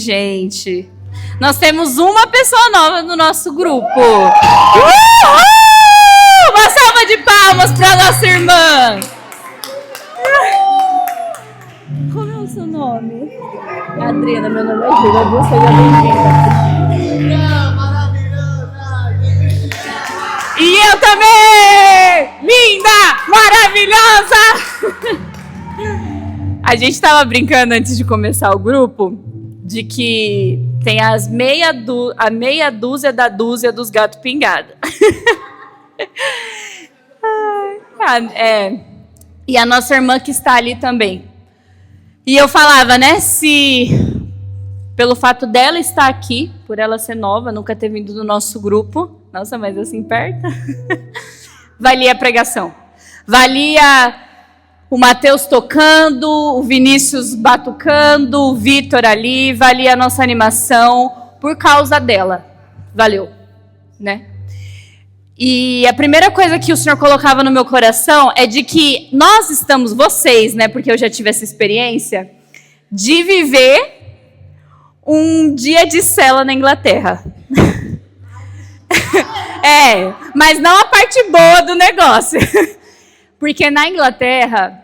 gente. Nós temos uma pessoa nova no nosso grupo. Uma salva de palmas para nossa irmã. Como é o seu nome? Adriana, meu nome é Júlia. Você é bem-vinda. E eu também! Linda! Maravilhosa! A gente estava brincando antes de começar o grupo de que tem a meia dúzia da dúzia dos gatos pingados. E a nossa irmã que está ali também. E eu falava, né, se pelo fato dela estar aqui, por ela ser nova, nunca ter vindo do nosso grupo, nossa, mas assim perto, valia a pregação. Valia o Matheus tocando, o Vinícius batucando, o Vitor ali, valia a nossa animação por causa dela. Valeu, né? E a primeira coisa que o Senhor colocava no meu coração é de que nós estamos, vocês, né, porque eu já tive essa experiência, de viver um dia de cela na Inglaterra. Mas não a parte boa do negócio. Porque na Inglaterra,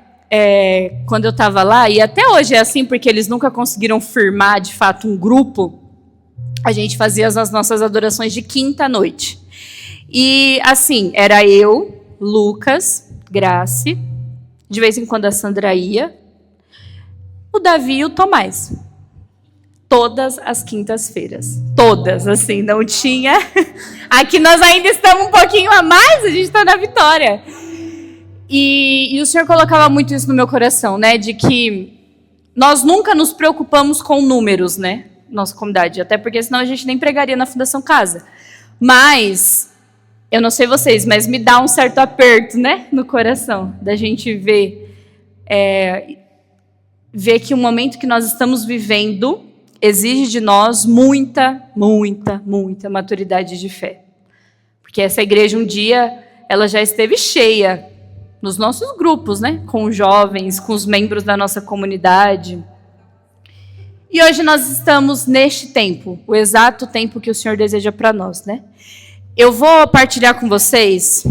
quando eu estava lá, e até hoje é assim, porque eles nunca conseguiram firmar, de fato, um grupo, a gente fazia as nossas adorações de quinta noite. E, assim, era eu, Lucas, Grace, de vez em quando a Sandra ia, o Davi e o Tomás. Todas as quintas-feiras. Todas, assim, não tinha. Aqui nós ainda estamos um pouquinho a mais, a gente está na vitória. E o Senhor colocava muito isso no meu coração, né? De que nós nunca nos preocupamos com números, né? Nossa comunidade. Até porque senão a gente nem pregaria na Fundação Casa. Mas, eu não sei vocês, mas me dá um certo aperto, né? No coração. Da gente ver que o momento que nós estamos vivendo exige de nós muita, muita, muita maturidade de fé. Porque essa igreja um dia, ela já esteve cheia nos nossos grupos, né? Com os jovens, com os membros da nossa comunidade. E hoje nós estamos neste tempo, o exato tempo que o Senhor deseja para nós, né? Eu vou partilhar com vocês,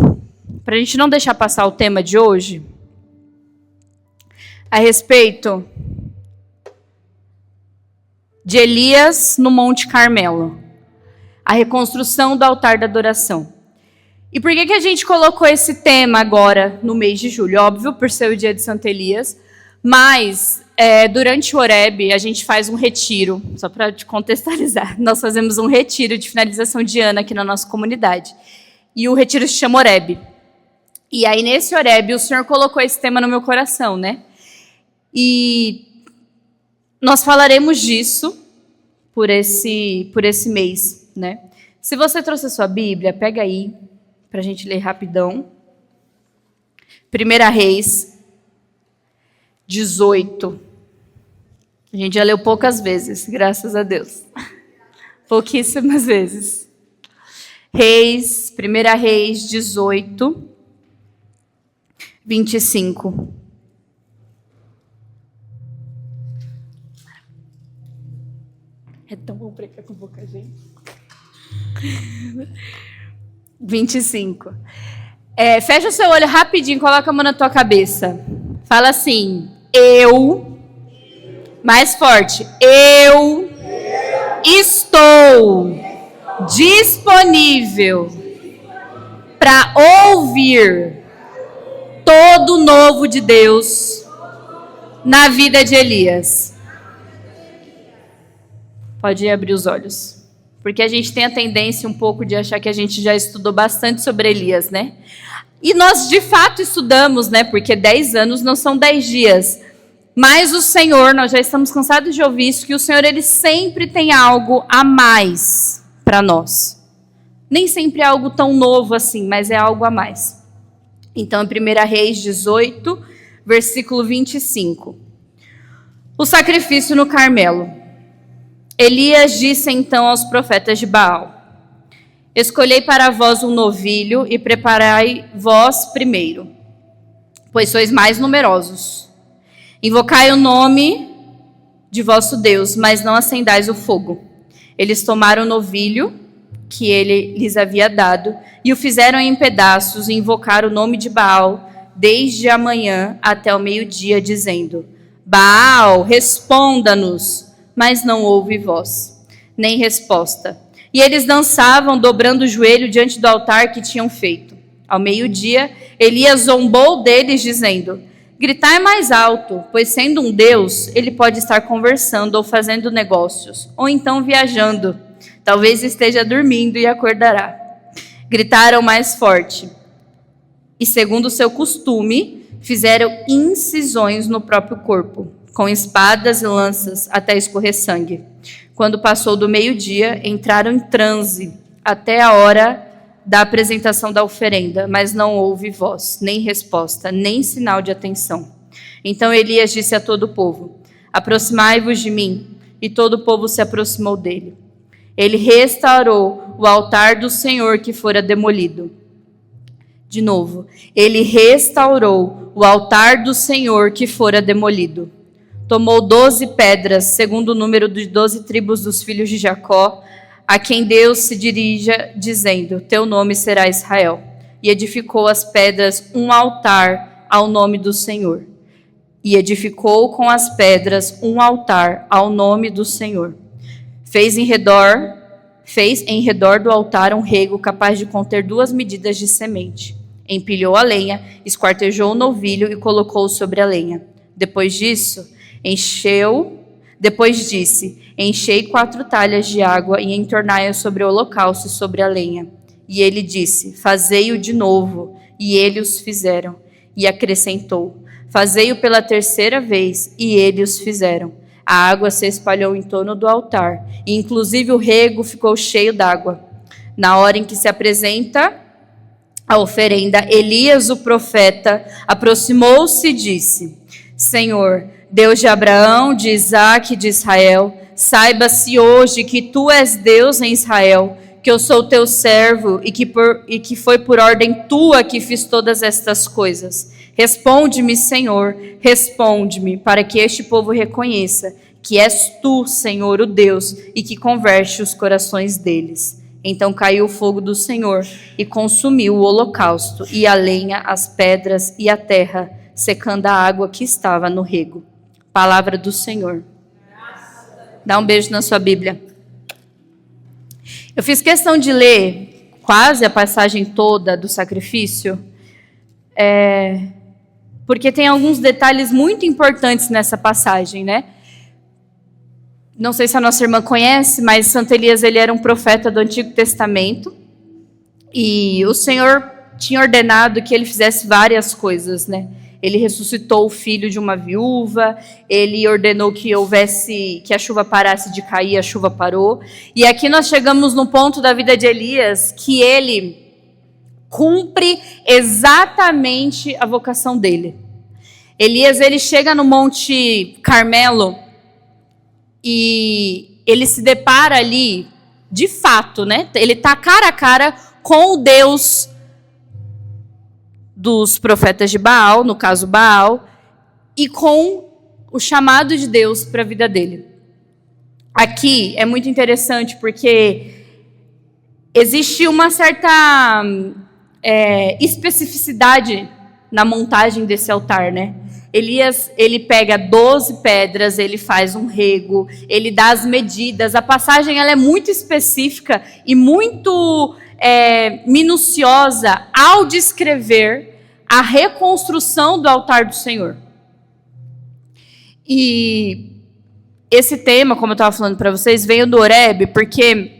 para a gente não deixar passar o tema de hoje, a respeito de Elias no Monte Carmelo, a reconstrução do altar da adoração. E por que a gente colocou esse tema agora no mês de julho? Óbvio, por ser o dia de Santo Elias, mas durante o Horeb a gente faz um retiro, só para te contextualizar, nós fazemos um retiro de finalização de ano aqui na nossa comunidade. E o retiro se chama Horeb. E aí nesse Horeb o Senhor colocou esse tema no meu coração, né? E nós falaremos disso por esse mês, né? Se você trouxe a sua Bíblia, pega aí, para a gente ler rapidão. 1 Reis 18. A gente já leu poucas vezes, graças a Deus. Pouquíssimas vezes. 1 Reis 18, 25. É tão bom pregar com pouca gente. 25. Fecha o seu olho rapidinho, coloca a mão na tua cabeça. Fala assim, mais forte, eu estou disponível para ouvir todo o novo de Deus na vida de Elias. Pode abrir os olhos. Porque a gente tem a tendência um pouco de achar que a gente já estudou bastante sobre Elias, né? E nós, de fato, estudamos, né? Porque 10 anos não são 10 dias. Mas o Senhor, nós já estamos cansados de ouvir isso, que o Senhor, Ele sempre tem algo a mais para nós. Nem sempre é algo tão novo assim, mas é algo a mais. Então, em 1 Reis 18, versículo 25. O sacrifício no Carmelo. Elias disse então aos profetas de Baal: escolhei para vós um novilho e preparai vós primeiro, pois sois mais numerosos. Invocai o nome de vosso Deus, mas não acendais o fogo. Eles tomaram o novilho que ele lhes havia dado e o fizeram em pedaços e invocaram o nome de Baal desde a manhã até o meio-dia, dizendo: Baal, responda-nos. Mas não houve voz, nem resposta. E eles dançavam, dobrando o joelho diante do altar que tinham feito. Ao meio-dia, Elias zombou deles, dizendo: Gritai mais alto, pois sendo um Deus, ele pode estar conversando ou fazendo negócios, ou então viajando. Talvez esteja dormindo e acordará. Gritaram mais forte. E segundo o seu costume, fizeram incisões no próprio corpo, com espadas e lanças, até escorrer sangue. Quando passou do meio-dia, entraram em transe, até a hora da apresentação da oferenda, mas não houve voz, nem resposta, nem sinal de atenção. Então Elias disse a todo o povo: Aproximai-vos de mim. E todo o povo se aproximou dele. Ele restaurou o altar do Senhor que fora demolido. De novo, ele restaurou o altar do Senhor que fora demolido. Tomou 12 pedras, segundo o número de 12 tribos dos filhos de Jacó, a quem Deus se dirija, dizendo: Teu nome será Israel. E edificou as pedras um altar ao nome do Senhor. E edificou com as pedras um altar ao nome do Senhor. Fez em redor do altar um rego capaz de conter 2 medidas de semente. Empilhou a lenha, esquartejou o novilho e colocou-o sobre a lenha. Depois disse: Enchei 4 talhas de água e entornai-a sobre o holocausto e sobre a lenha. E ele disse: Fazei-o de novo. E eles os fizeram. E acrescentou: Fazei-o pela 3ª vez. E eles os fizeram. A água se espalhou em torno do altar, e inclusive o rego ficou cheio d'água. Na hora em que se apresenta a oferenda, Elias, o profeta, aproximou-se e disse: Senhor, Deus de Abraão, de Isaque e de Israel, saiba-se hoje que tu és Deus em Israel, que eu sou teu servo e que foi por ordem tua que fiz todas estas coisas. Responde-me, Senhor, responde-me, para que este povo reconheça que és tu, Senhor, o Deus, e que converte os corações deles. Então caiu o fogo do Senhor e consumiu o holocausto, e a lenha, as pedras e a terra, secando a água que estava no rego. Palavra do Senhor. Dá um beijo na sua Bíblia. Eu fiz questão de ler quase a passagem toda do sacrifício, porque tem alguns detalhes muito importantes nessa passagem, né? Não sei se a nossa irmã conhece, mas Santo Elias, ele era um profeta do Antigo Testamento, e o Senhor tinha ordenado que ele fizesse várias coisas, né? Ele ressuscitou o filho de uma viúva, ele ordenou que a chuva parasse de cair, a chuva parou. E aqui nós chegamos no ponto da vida de Elias que ele cumpre exatamente a vocação dele. Elias, ele chega no Monte Carmelo e ele se depara ali, de fato, né? Ele está cara a cara com o Deus dos profetas de Baal, no caso Baal, e com o chamado de Deus para a vida dele. Aqui é muito interessante porque existe uma certa especificidade na montagem desse altar, né? Elias, ele pega 12 pedras, ele faz um rego, ele dá as medidas. A passagem ela é muito específica e muito minuciosa ao descrever a reconstrução do altar do Senhor. E esse tema, como eu estava falando para vocês, veio do Horebe, porque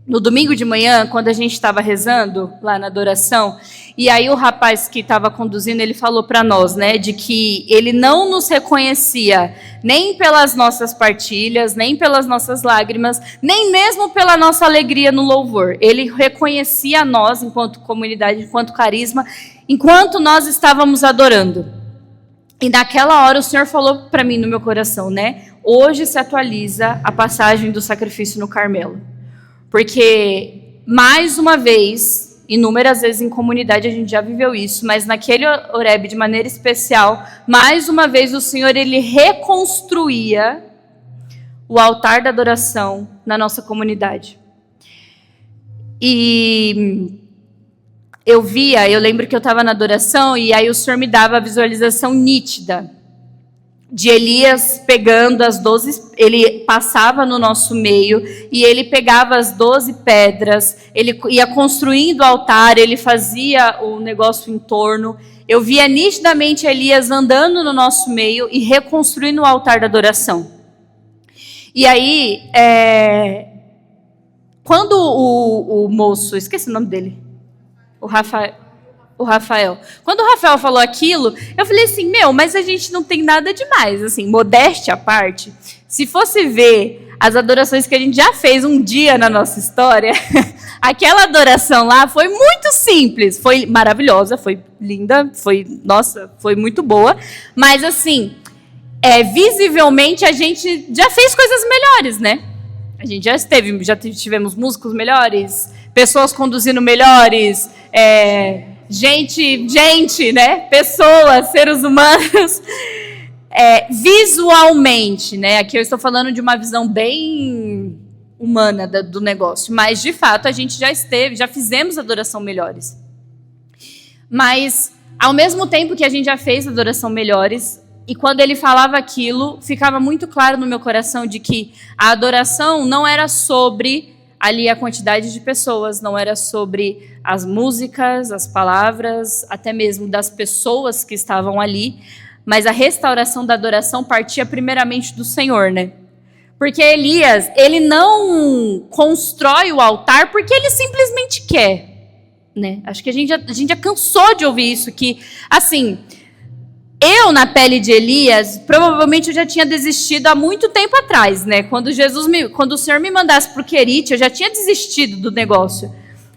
no domingo de manhã, quando a gente estava rezando lá na adoração, e aí o rapaz que estava conduzindo, ele falou para nós, né, de que ele não nos reconhecia nem pelas nossas partilhas, nem pelas nossas lágrimas, nem mesmo pela nossa alegria no louvor. Ele reconhecia nós, enquanto comunidade, enquanto carisma, enquanto nós estávamos adorando. E naquela hora o Senhor falou para mim no meu coração, né, hoje se atualiza a passagem do sacrifício no Carmelo. Porque, mais uma vez, inúmeras vezes em comunidade a gente já viveu isso, mas naquele Horebe de maneira especial, mais uma vez o Senhor, ele reconstruía o altar da adoração na nossa comunidade. E eu lembro que eu estava na adoração e aí o Senhor me dava a visualização nítida de Elias pegando as 12, ele passava no nosso meio e ele pegava as 12 pedras, ele ia construindo o altar, ele fazia o negócio em torno. Eu via nitidamente Elias andando no nosso meio e reconstruindo o altar da adoração. E aí, quando o moço, esqueci o nome dele, o Rafael. Quando o Rafael falou aquilo, eu falei assim, mas a gente não tem nada demais, assim, modéstia à parte. Se fosse ver as adorações que a gente já fez um dia na nossa história, aquela adoração lá foi muito simples, foi maravilhosa, foi linda, foi muito boa, mas assim, visivelmente a gente já fez coisas melhores, né? A gente já tivemos músicos melhores, pessoas conduzindo melhores, gente, né? Pessoas, seres humanos, visualmente, né? Aqui eu estou falando de uma visão bem humana do negócio, mas de fato a gente já fizemos adoração melhores. Mas ao mesmo tempo que a gente já fez adoração melhores, e quando ele falava aquilo, ficava muito claro no meu coração de que a adoração não era sobre ali a quantidade de pessoas, não era sobre as músicas, as palavras, até mesmo das pessoas que estavam ali, mas a restauração da adoração partia primeiramente do Senhor, né? Porque Elias, ele não constrói o altar porque ele simplesmente quer, né? Acho que a gente já cansou de ouvir isso, que, assim, eu, na pele de Elias, provavelmente eu já tinha desistido há muito tempo atrás, né? Quando o Senhor me mandasse para o Querite, eu já tinha desistido do negócio.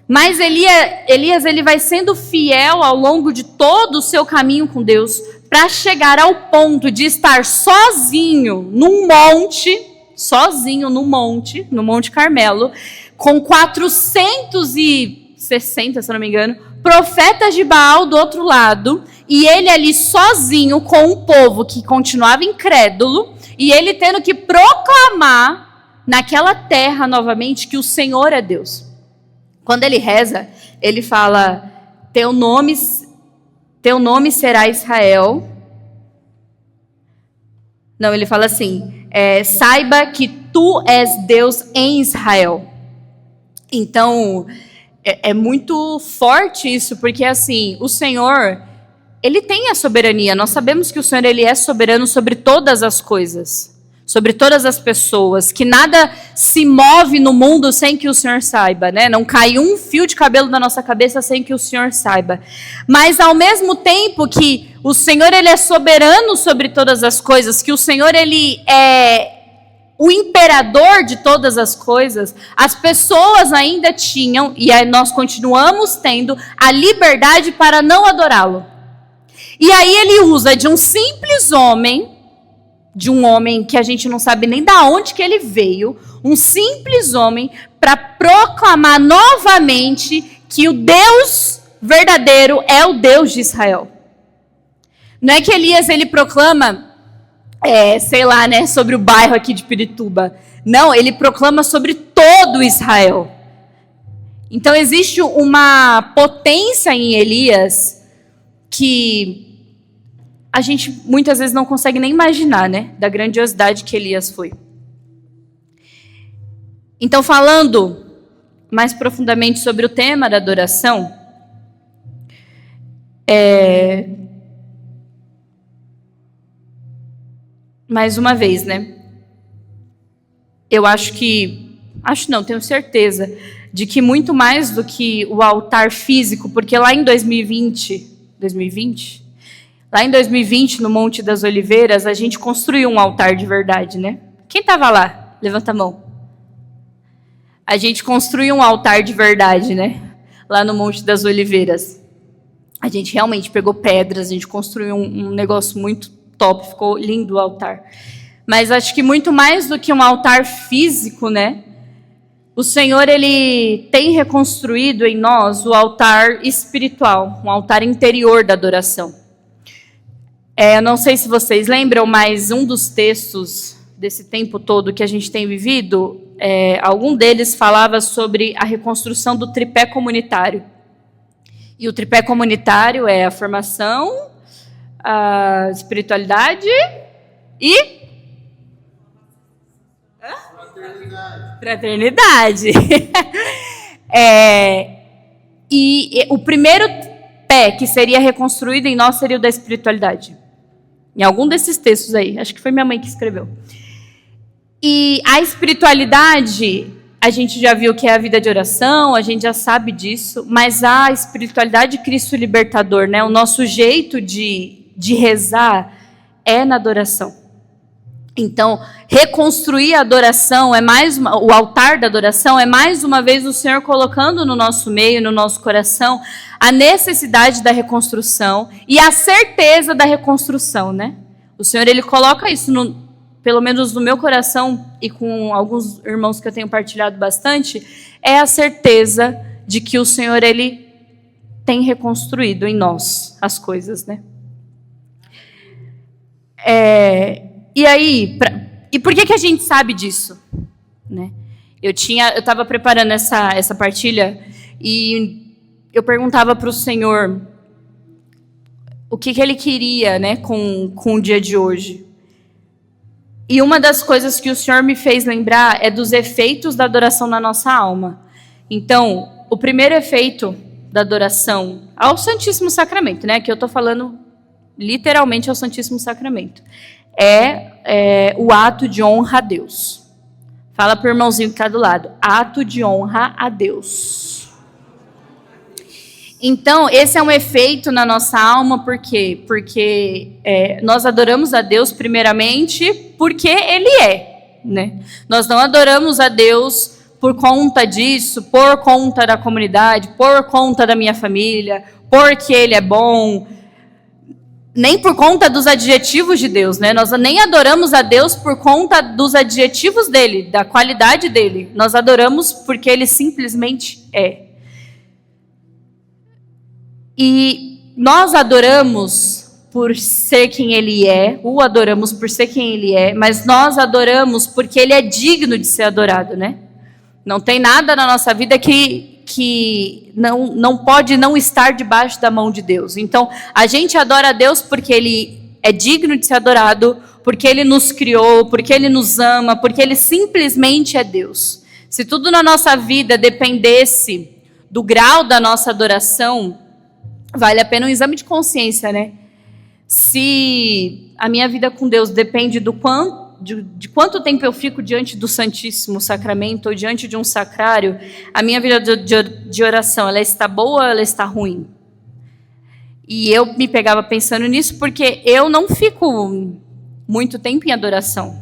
Mas Elias, ele vai sendo fiel ao longo de todo o seu caminho com Deus, para chegar ao ponto de estar sozinho no Monte Carmelo, com 460, se não me engano, profetas de Baal do outro lado, e ele ali sozinho com um povo que continuava incrédulo, e ele tendo que proclamar naquela terra novamente que o Senhor é Deus. Quando ele reza, ele fala, teu nome será Israel. Não, ele fala assim, saiba que tu és Deus em Israel. Então, é muito forte isso, porque assim, o Senhor, ele tem a soberania. Nós sabemos que o Senhor, ele é soberano sobre todas as coisas, sobre todas as pessoas, que nada se move no mundo sem que o Senhor saiba, né? Não cai um fio de cabelo da nossa cabeça sem que o Senhor saiba. Mas ao mesmo tempo que o Senhor, ele é soberano sobre todas as coisas, que o Senhor, ele é o imperador de todas as coisas, as pessoas ainda tinham, e nós continuamos tendo, a liberdade para não adorá-lo. E aí ele usa de um simples homem, de um homem que a gente não sabe nem de onde que ele veio, um simples homem, para proclamar novamente que o Deus verdadeiro é o Deus de Israel. Não é que Elias, ele proclama, né, sobre o bairro aqui de Pirituba. Não, ele proclama sobre todo Israel. Então existe uma potência em Elias que a gente muitas vezes não consegue nem imaginar, né? Da grandiosidade que Elias foi. Então, falando mais profundamente sobre o tema da adoração, mais uma vez, né? Tenho certeza de que muito mais do que o altar físico, porque lá em 2020, no Monte das Oliveiras, a gente construiu um altar de verdade, né? Quem estava lá? Levanta a mão. A gente construiu um altar de verdade, né? Lá no Monte das Oliveiras. A gente realmente pegou pedras, a gente construiu um negócio muito top, ficou lindo o altar. Mas acho que muito mais do que um altar físico, né? O Senhor, ele tem reconstruído em nós o altar espiritual, um altar interior da adoração. Eu não sei se vocês lembram, mas um dos textos desse tempo todo que a gente tem vivido, algum deles falava sobre a reconstrução do tripé comunitário. E o tripé comunitário é a formação, a espiritualidade e... Fraternidade. E o primeiro pé que seria reconstruído em nós seria o da espiritualidade. Em algum desses textos aí. Acho que foi minha mãe que escreveu. E a espiritualidade, a gente já viu que é a vida de oração, a gente já sabe disso, mas a espiritualidade de Cristo libertador, né? O nosso jeito de rezar é na adoração. Então, reconstruir a adoração o altar da adoração é mais uma vez o Senhor colocando no nosso meio, no nosso coração, a necessidade da reconstrução e a certeza da reconstrução, né? O Senhor, Ele coloca isso, pelo menos no meu coração e com alguns irmãos que eu tenho partilhado bastante, é a certeza de que o Senhor, Ele tem reconstruído em nós as coisas, né? E aí, e por que a gente sabe disso? Né? Eu estava preparando essa partilha e eu perguntava para o Senhor o que Ele queria, né, com o dia de hoje. E uma das coisas que o Senhor me fez lembrar é dos efeitos da adoração na nossa alma. Então, o primeiro efeito da adoração ao Santíssimo Sacramento, né, que eu estou falando literalmente ao Santíssimo Sacramento, é o ato de honra a Deus. Fala para o irmãozinho que está do lado. Ato de honra a Deus. Então, esse é um efeito na nossa alma, por quê? Porque nós adoramos a Deus primeiramente porque Ele é, né? Nós não adoramos a Deus por conta disso, por conta da comunidade, por conta da minha família, porque Ele é bom, nem por conta dos adjetivos de Deus, né? Nós nem adoramos a Deus por conta dos adjetivos dele, da qualidade dele. Nós adoramos porque Ele simplesmente é. E nós adoramos por ser quem Ele é, o adoramos por ser quem Ele é, mas nós adoramos porque Ele é digno de ser adorado, né? Não tem nada na nossa vida que não pode não estar debaixo da mão de Deus. Então, a gente adora a Deus porque Ele é digno de ser adorado, porque Ele nos criou, porque Ele nos ama, porque Ele simplesmente é Deus. Se tudo na nossa vida dependesse do grau da nossa adoração, vale a pena um exame de consciência, né? Se a minha vida com Deus depende de quanto tempo eu fico diante do Santíssimo Sacramento ou diante de um sacrário, a minha vida de oração, ela está boa ou ela está ruim? E eu me pegava pensando nisso porque eu não fico muito tempo em adoração.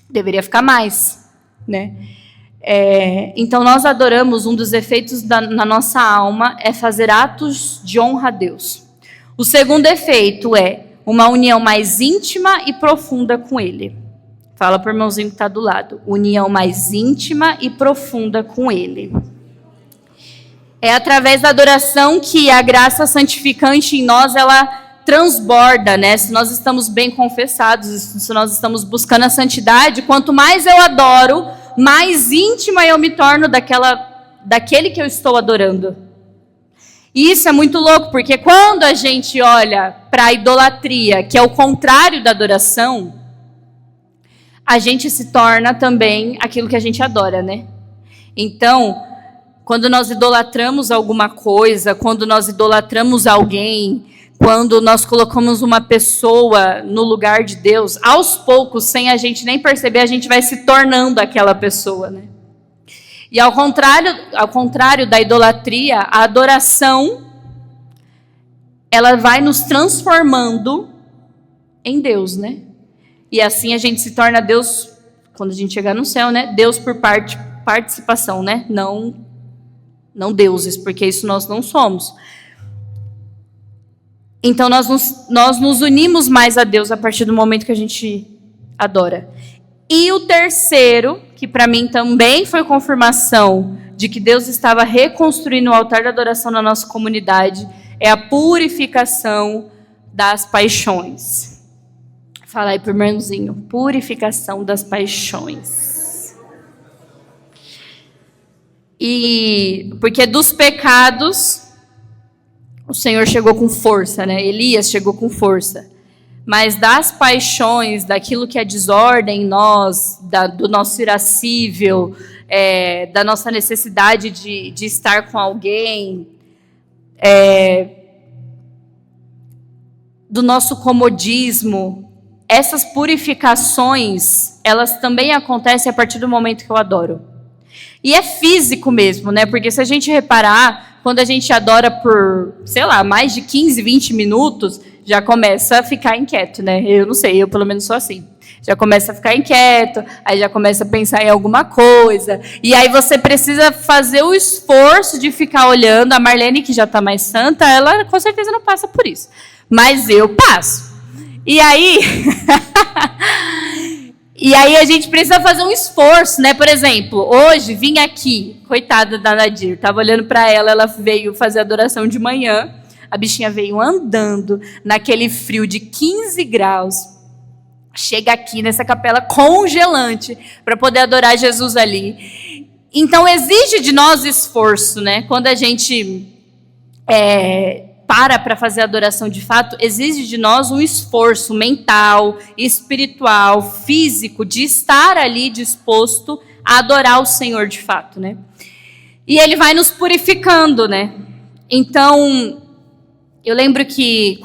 Deveria ficar mais, né? Então nós adoramos, um dos efeitos na nossa alma é fazer atos de honra a Deus. O segundo efeito é uma união mais íntima e profunda com Ele. Fala para o irmãozinho que está do lado. União mais íntima e profunda com Ele. É através da adoração que a graça santificante em nós, ela transborda, né? Se nós estamos bem confessados, se nós estamos buscando a santidade, quanto mais eu adoro, mais íntima eu me torno daquele que eu estou adorando. E isso é muito louco, porque quando a gente olha para a idolatria, que é o contrário da adoração, a gente se torna também aquilo que a gente adora, né? Então, quando nós idolatramos alguma coisa, quando nós idolatramos alguém, quando nós colocamos uma pessoa no lugar de Deus, aos poucos, sem a gente nem perceber, a gente vai se tornando aquela pessoa, né? E ao contrário da idolatria, a adoração, ela vai nos transformando em Deus, né? E assim a gente se torna Deus, quando a gente chegar no céu, né? Deus por participação, né? Não deuses, porque isso nós não somos. Então nós nos unimos mais a Deus a partir do momento que a gente adora. E o terceiro, que para mim também foi confirmação de que Deus estava reconstruindo o altar da adoração na nossa comunidade, é a purificação das paixões. Fala aí pro meu irmãozinho. Purificação das paixões. E porque dos pecados o Senhor chegou com força, né? Elias chegou com força. Mas das paixões, daquilo que é desordem em nós, do nosso irascível, da nossa necessidade de estar com alguém, do nosso comodismo, essas purificações, elas também acontecem a partir do momento que eu adoro. E é físico mesmo, né? Porque se a gente reparar, quando a gente adora por, sei lá, mais de 15, 20 minutos, já começa a ficar inquieto, né? Eu não sei, eu pelo menos sou assim. Já começa a ficar inquieto, aí já começa a pensar em alguma coisa. E aí você precisa fazer o esforço de ficar olhando. A Marlene, que já está mais santa, ela com certeza não passa por isso. Mas eu passo. E aí... E aí a gente precisa fazer um esforço, né? Por exemplo, hoje vim aqui, coitada da Nadir, estava olhando para ela, ela veio fazer adoração de manhã, a bichinha veio andando naquele frio de 15 graus, chega aqui nessa capela congelante para poder adorar Jesus ali. Então exige de nós esforço, né? Quando a gente para fazer adoração de fato, exige de nós um esforço mental, espiritual, físico, de estar ali disposto a adorar o Senhor de fato, né? E Ele vai nos purificando, né? Então, eu lembro que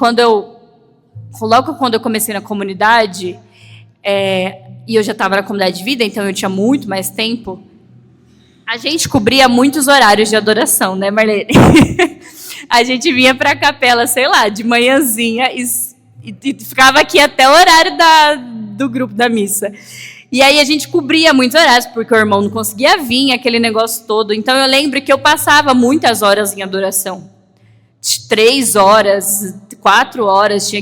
logo quando eu comecei na comunidade, e eu já estava na comunidade de vida, então eu tinha muito mais tempo, a gente cobria muitos horários de adoração, né, Marlene? A gente vinha para a capela, sei lá, de manhãzinha e ficava aqui até o horário do grupo da missa. E aí a gente cobria muitos horários, porque o irmão não conseguia vir, aquele negócio todo. Então eu lembro que eu passava muitas horas em adoração. 3 horas, 4 horas,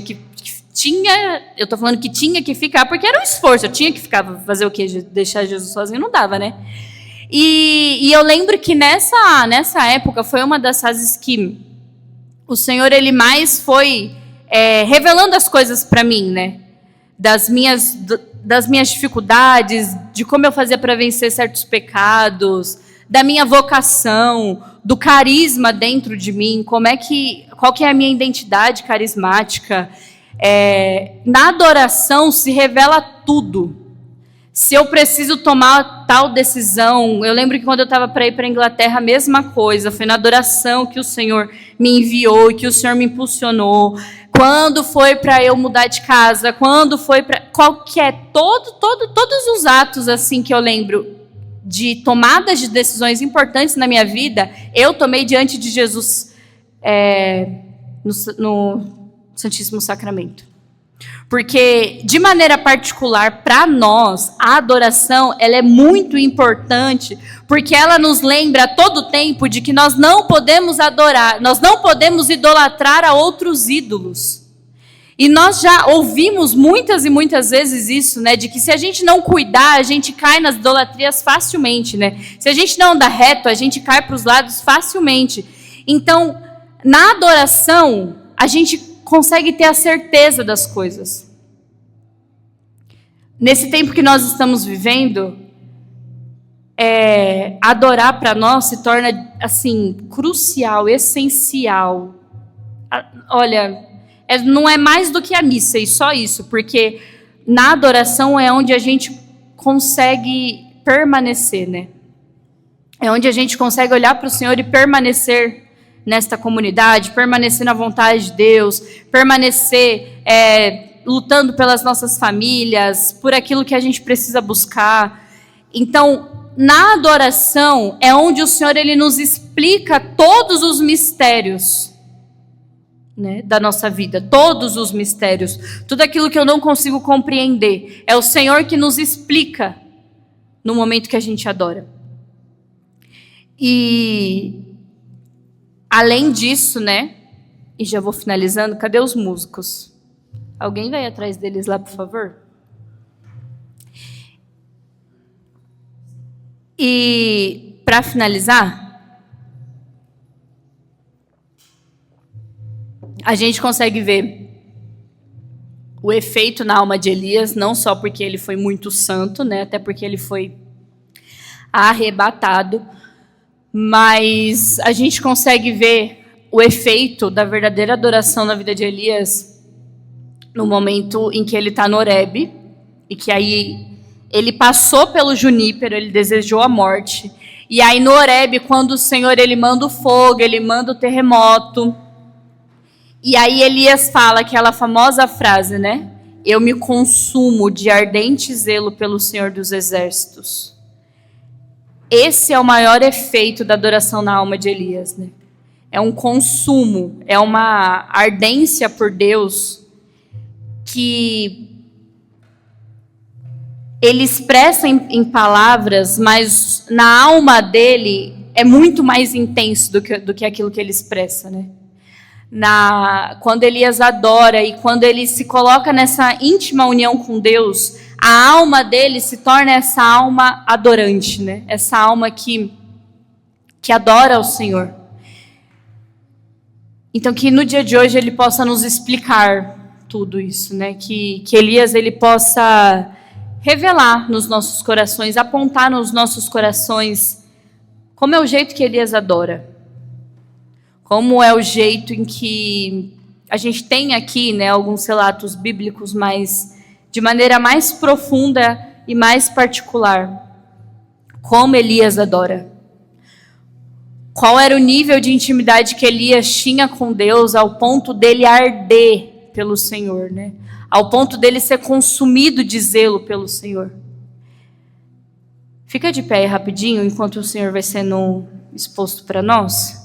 eu tô falando que tinha que ficar, porque era um esforço, eu tinha que ficar, fazer o quê? Deixar Jesus sozinho? Não dava, né? E eu lembro que nessa época foi uma das fases que o Senhor, Ele mais foi revelando as coisas para mim, né? Das minhas dificuldades, de como eu fazia para vencer certos pecados, da minha vocação, do carisma dentro de mim, qual que é a minha identidade carismática. Na adoração se revela tudo. Se eu preciso tomar tal decisão, eu lembro que quando eu estava para ir para a Inglaterra, a mesma coisa, foi na adoração que o Senhor me enviou e que o Senhor me impulsionou. Quando foi para eu mudar de casa, quando foi para todos os atos assim que eu lembro de tomadas de decisões importantes na minha vida, eu tomei diante de Jesus no Santíssimo Sacramento. Porque, de maneira particular, para nós, a adoração ela é muito importante, porque ela nos lembra a todo tempo de que nós não podemos adorar, nós não podemos idolatrar a outros ídolos. E nós já ouvimos muitas e muitas vezes isso, né? De que se a gente não cuidar, a gente cai nas idolatrias facilmente, né? Se a gente não andar reto, a gente cai para os lados facilmente. Então, na adoração, a gente consegue ter a certeza das coisas. Nesse tempo que nós estamos vivendo, adorar para nós se torna assim crucial, essencial. Olha, não é mais do que a missa e só isso, porque na adoração é onde a gente consegue permanecer, né? É onde a gente consegue olhar para o Senhor e permanecer nesta comunidade, permanecer na vontade de Deus, permanecer lutando pelas nossas famílias, por aquilo que a gente precisa buscar. Então, na adoração é onde o Senhor Ele nos explica todos os mistérios, né, da nossa vida, todos os mistérios, tudo aquilo que eu não consigo compreender, é o Senhor que nos explica no momento que a gente adora. E além disso, né? E já vou finalizando. Cadê os músicos? Alguém vai atrás deles lá, por favor? E para finalizar, a gente consegue ver o efeito na alma de Elias, não só porque ele foi muito santo, né? Até porque ele foi arrebatado, mas a gente consegue ver o efeito da verdadeira adoração na vida de Elias no momento em que ele está no Horebe, e que aí ele passou pelo junípero, ele desejou a morte, e aí no Horebe, quando o Senhor ele manda o fogo, ele manda o terremoto, e aí Elias fala aquela famosa frase, né? Eu me consumo de ardente zelo pelo Senhor dos Exércitos. Esse é o maior efeito da adoração na alma de Elias, né? É um consumo, é uma ardência por Deus que ele expressa em palavras, mas na alma dele é muito mais intenso do que aquilo que ele expressa, né? Quando Elias adora e quando ele se coloca nessa íntima união com Deus, a alma dele se torna essa alma adorante, né? Essa alma que adora ao Senhor. Então, que no dia de hoje ele possa nos explicar tudo isso, né? Que Elias ele possa revelar nos nossos corações, apontar nos nossos corações como é o jeito que Elias adora. Como é o jeito em que a gente tem aqui, né, alguns relatos bíblicos, mas de maneira mais profunda e mais particular. Como Elias adora. Qual era o nível de intimidade que Elias tinha com Deus ao ponto dele arder pelo Senhor, né? Ao ponto dele ser consumido de zelo pelo Senhor. Fica de pé aí rapidinho, enquanto o Senhor vai sendo exposto para nós.